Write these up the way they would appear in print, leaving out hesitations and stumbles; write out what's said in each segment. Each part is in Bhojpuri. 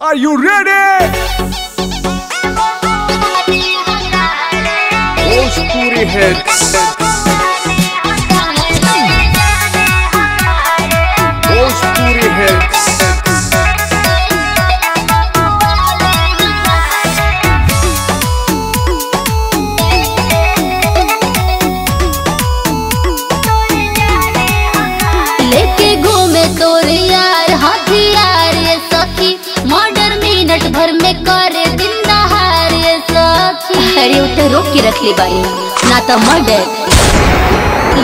Are you ready? Bhojpuri hits. Bhojpuri hits. लेके घूमे तोर यार हथियार ये सखी, मर्डर मिनट भर में करे दिन दहार ये सखी। अरे उठे रोक के रख ले बाई ना तो मर्डर।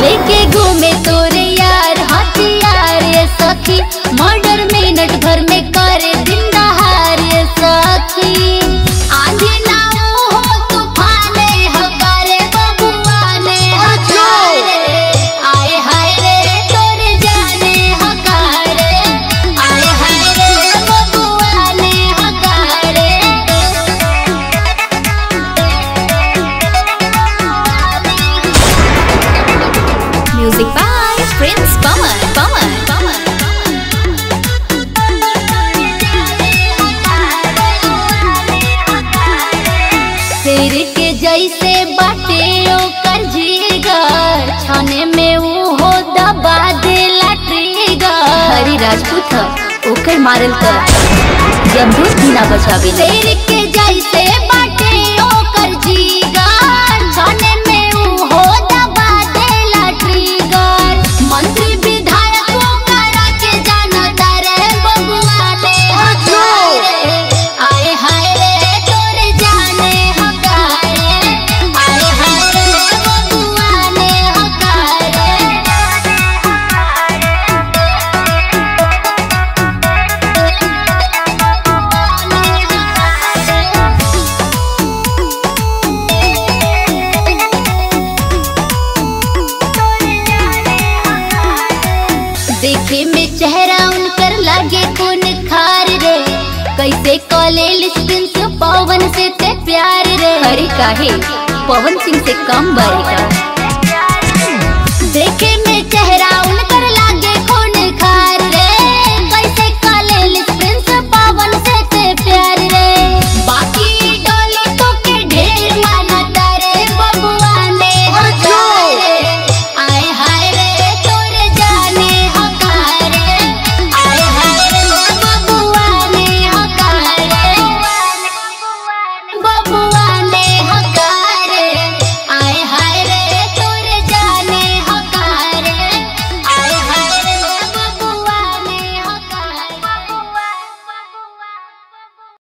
लेके घूमे तोर यार हथियार ये सखी, मर्डर मिनट भर में करे दिन दहार ये सखी। आंधी ना हो तूफाने हकारे बबुआने हकारे, आए हाय रे तोर जाने हकारे, आए हाय रे बबुआने हकारे। म्यूजिक बाय प्रिंस पवन पवन पवन। शेर के जैसे बाटे ओकर जीगर, छाने में वो हो दबा देला ट्रिगर। हरी राजपूत ह ओकर मारल त जब दूध भी ना बचावे। शेर के जैसे बाटे ओकर जीगर, छाने में वो हो दबा देला ट्रिगर। मंत्री विधायक ओकरा के जानता रे बबुआने हकारे, आए हाय रे तोर जाने हकारे, आए हाय रे बबुआने हकारे। देखे में चेहरा उनकर लागे खून खार रे, कैसे कॉलेज प्रिंस पवन से ते प्यार रे। अरे काहे पवन सिंह से कम बारी का। देखे में चेहरा